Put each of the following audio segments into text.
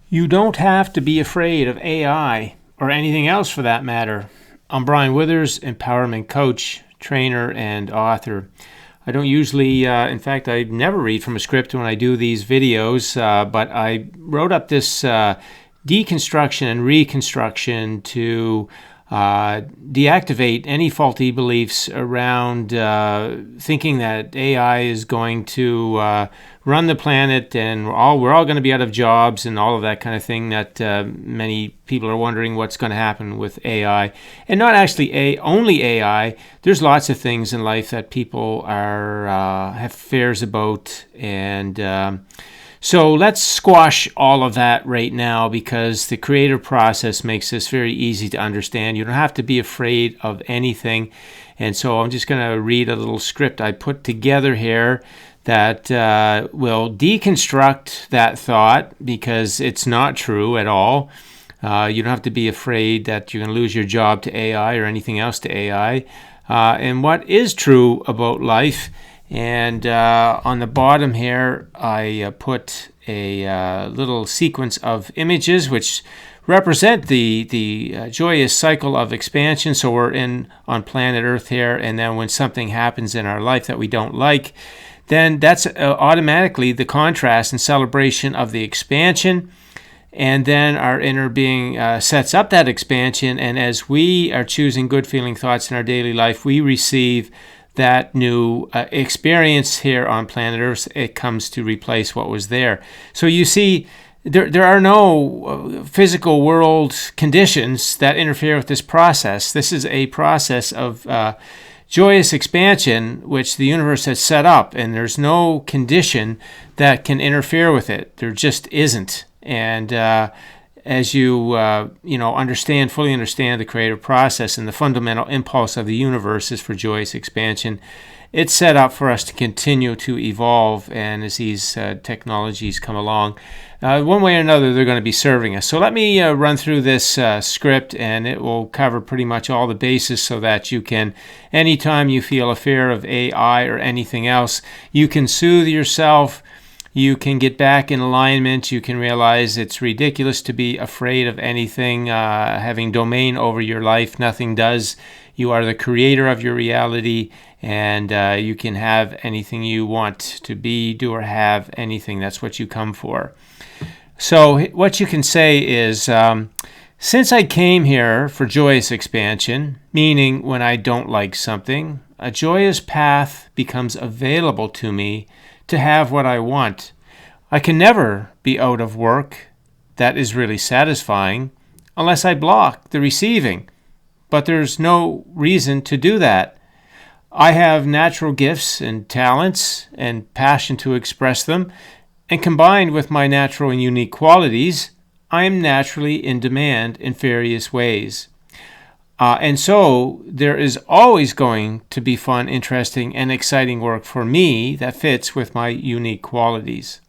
You don't have to be afraid of AI or anything else for that matter. I'm Brian Withers, empowerment coach, trainer, and author. I don't usually, in fact, I never read from a script when I do these videos, but I wrote up this deconstruction and reconstruction to deactivate any faulty beliefs around thinking that AI is going to run the planet and we're all going to be out of jobs and all of that kind of thing that many people are wondering what's going to happen with AI. And not actually only AI. There's lots of things in life that people have fears about, and so let's squash all of that right now, because the creative process makes this very easy to understand. You don't have to be afraid of anything. And so I'm just going to read a little script I put together here that will deconstruct that thought, because it's not true at all. You don't have to be afraid that you're going to lose your job to AI or anything else to AI. And what is true about life. And on the bottom here, I put a little sequence of images which represent the joyous cycle of expansion. So we're on planet Earth here, and then when something happens in our life that we don't like, then that's automatically the contrast and celebration of the expansion. And then our inner being sets up that expansion, and as we are choosing good feeling thoughts in our daily life, we receive that new experience here on planet Earth. It comes to replace what was there. So you see, there are no physical world conditions that interfere with this process. This is a process of joyous expansion which the universe has set up, and there's no condition that can interfere with it. There just isn't. And as you fully understand the creative process, and the fundamental impulse of the universe is for joyous expansion, it's set up for us to continue to evolve. And as these technologies come along, one way or another, they're going to be serving us. So let me run through this script, and it will cover pretty much all the bases, so that you can, anytime you feel a fear of AI or anything else, you can soothe yourself. You can get back in alignment. You can realize it's ridiculous to be afraid of anything having domain over your life. Nothing does. You are the creator of your reality, and you can have anything you want to be, do, or have. Anything. That's what you come for. So what you can say is, since I came here for joyous expansion, meaning when I don't like something, a joyous path becomes available to me to have what I want. I can never be out of work that is really satisfying unless I block the receiving. But there's no reason to do that. I have natural gifts and talents and passion to express them, and combined with my natural and unique qualities, I am naturally in demand in various ways. And so there is always going to be fun, interesting, and exciting work for me that fits with my unique qualities.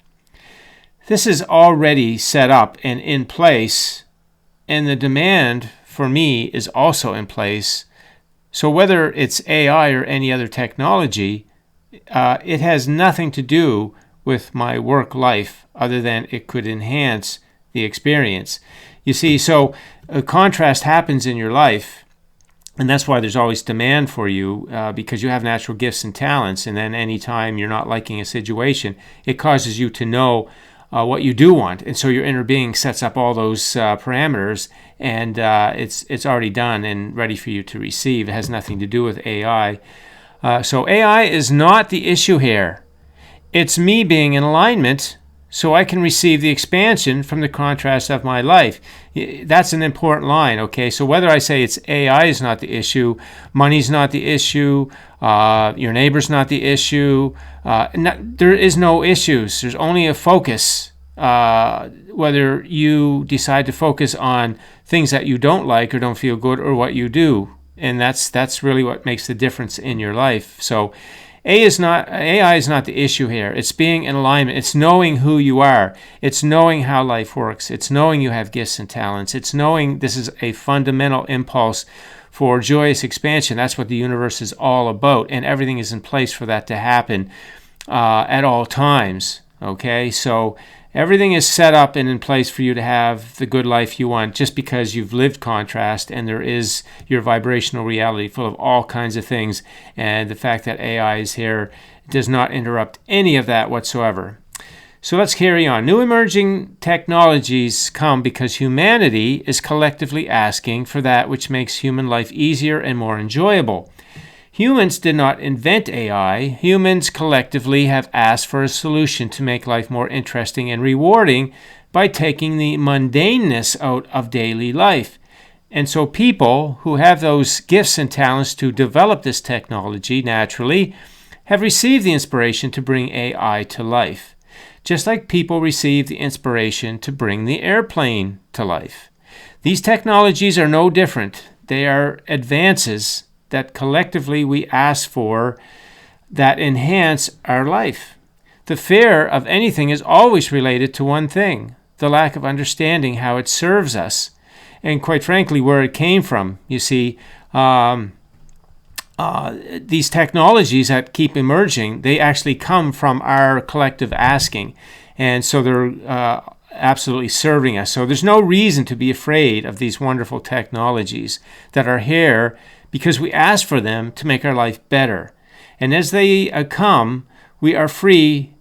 This is already set up and in place, and the demand for me is also in place. So whether it's AI or any other technology, it has nothing to do with my work life other than it could enhance the experience. You see, so a contrast happens in your life, and that's why there's always demand for you, because you have natural gifts and talents. And then anytime you're not liking a situation, it causes you to know what you do want. And so your inner being sets up all those parameters, and it's already done and ready for you to receive. It has nothing to do with AI. So AI is not the issue here. It's me being in alignment so I can receive the expansion from the contrast of my life. That's an important line, okay? So whether I say it's AI is not the issue, money's not the issue, your neighbor's not the issue, there is no issues. There's only a focus. Whether you decide to focus on things that you don't like or don't feel good, or what you do. And that's really what makes the difference in your life. So AI is not the issue here. It's being in alignment. It's knowing who you are. It's knowing how life works. It's knowing you have gifts and talents. It's knowing this is a fundamental impulse for joyous expansion. That's what the universe is all about, and everything is in place for that to happen at all times. Okay, so Everything is set up and in place for you to have the good life you want just because you've lived contrast and there is your vibrational reality full of all kinds of things. And the fact that AI is here does not interrupt any of that whatsoever. So let's carry on. New emerging technologies come because humanity is collectively asking for that which makes human life easier and more enjoyable. Humans did not invent AI. Humans collectively have asked for a solution to make life more interesting and rewarding by taking the mundaneness out of daily life. And so people who have those gifts and talents to develop this technology naturally have received the inspiration to bring AI to life, just like people received the inspiration to bring the airplane to life. These technologies are no different. They are advances that collectively we ask for that enhance our life. The fear of anything is always related to one thing, the lack of understanding how it serves us, and quite frankly, where it came from. You see, these technologies that keep emerging, they actually come from our collective asking, and so they're absolutely serving us. So there's no reason to be afraid of these wonderful technologies that are here because we ask for them to make our life better. And as they come, we are free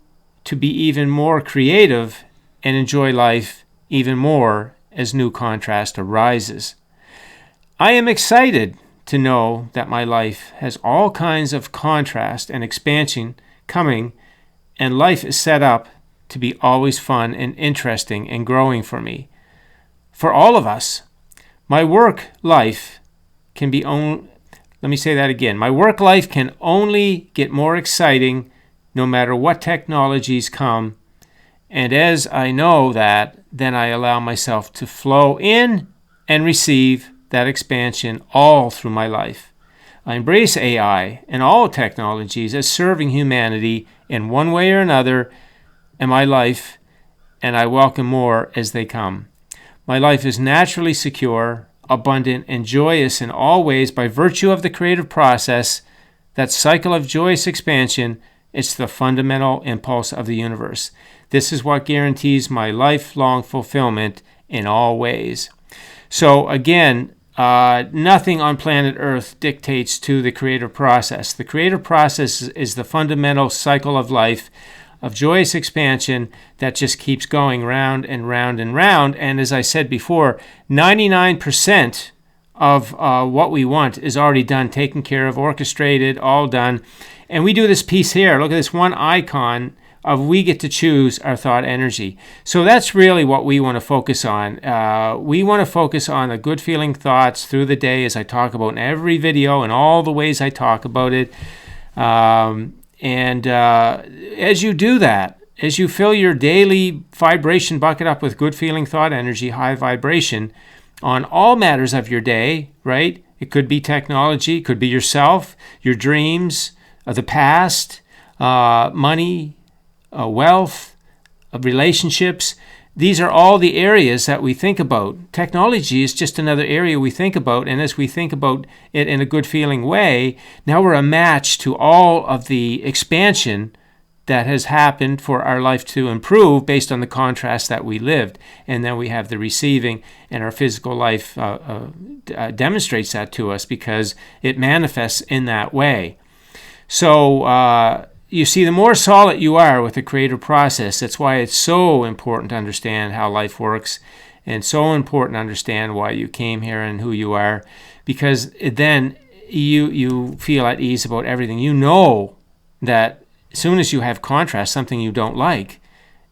to be even more creative and enjoy life even more as new contrast arises. I am excited to know that my life has all kinds of contrast and expansion coming, and life is set up to be always fun and interesting and growing for me. For all of us, my work life can be only, let me say that again, my work life can only get more exciting no matter what technologies come. And as I know that, then I allow myself to flow in and receive that expansion all through my life. I embrace AI and all technologies as serving humanity in one way or another in my life, and I welcome more as they come. My life is naturally secure, abundant, and joyous in all ways by virtue of the creative process, that cycle of joyous expansion. It's the fundamental impulse of the universe. This is what guarantees my lifelong fulfillment in all ways. So again, nothing on planet Earth dictates to the creative process. The creative process is the fundamental cycle of life, of joyous expansion that just keeps going round and round and round. And as I said before, 99% of what we want is already done, taken care of, orchestrated, all done. And we do this piece here. Look at this one icon of we get to choose our thought energy. So that's really what we want to focus on. We want to focus on the good feeling thoughts through the day, as I talk about in every video and all the ways I talk about it. As you do that, as you fill your daily vibration bucket up with good feeling thought energy, high vibration, on all matters of your day, right? It could be technology, it could be yourself, your dreams, the past, money, wealth, relationships. These are all the areas that we think about. Technology is just another area we think about, and as we think about it in a good feeling way, now we're a match to all of the expansion that has happened for our life to improve based on the contrast that we lived. And then we have the receiving, and our physical life demonstrates that to us because it manifests in that way. So you see, the more solid you are with the creative process, that's why it's so important to understand how life works, and so important to understand why you came here and who you are, because then you feel at ease about everything. You know that as soon as you have contrast, something you don't like,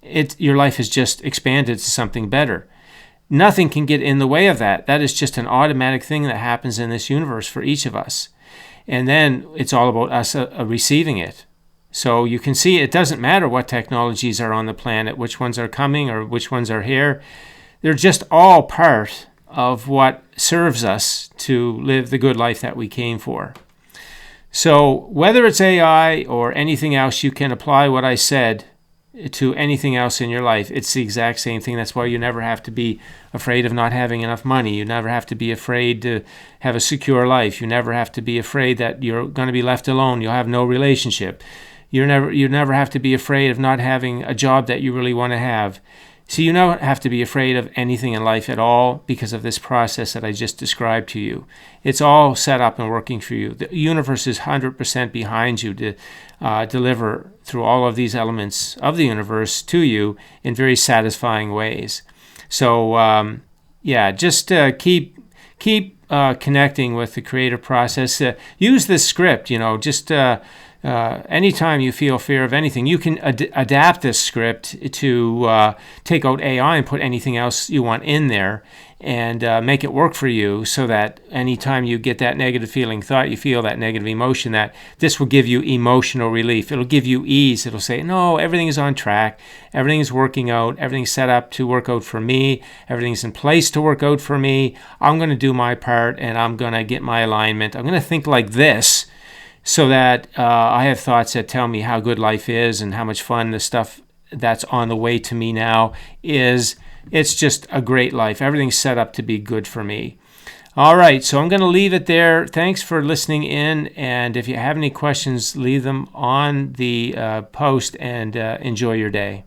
your life has just expanded to something better. Nothing can get in the way of that. That is just an automatic thing that happens in this universe for each of us. And then it's all about us receiving it. So you can see it doesn't matter what technologies are on the planet, which ones are coming or which ones are here. They're just all part of what serves us to live the good life that we came for. So whether it's AI or anything else, you can apply what I said to anything else in your life. It's the exact same thing. That's why you never have to be afraid of not having enough money. You never have to be afraid to have a secure life. You never have to be afraid that you're going to be left alone. You'll have no relationship. You never have to be afraid of not having a job that you really want to have. So you don't have to be afraid of anything in life at all because of this process that I just described to you. It's all set up and working for you. The universe is 100% behind you to deliver through all of these elements of the universe to you in very satisfying ways. So just keep connecting with the creative process. Use this script, anytime you feel fear of anything, you can adapt this script to take out AI and put anything else you want in there and make it work for you, so that anytime you get that negative feeling thought, you feel that negative emotion, that this will give you emotional relief. It'll give you ease. It'll say, no, everything is on track. Everything is working out. Everything's set up to work out for me. Everything's in place to work out for me. I'm going to do my part, and I'm going to get my alignment. I'm going to think like this, so that I have thoughts that tell me how good life is and how much fun the stuff that's on the way to me now is. It's just a great life. Everything's set up to be good for me. All right, so I'm going to leave it there. Thanks for listening in. And if you have any questions, leave them on the post, and enjoy your day.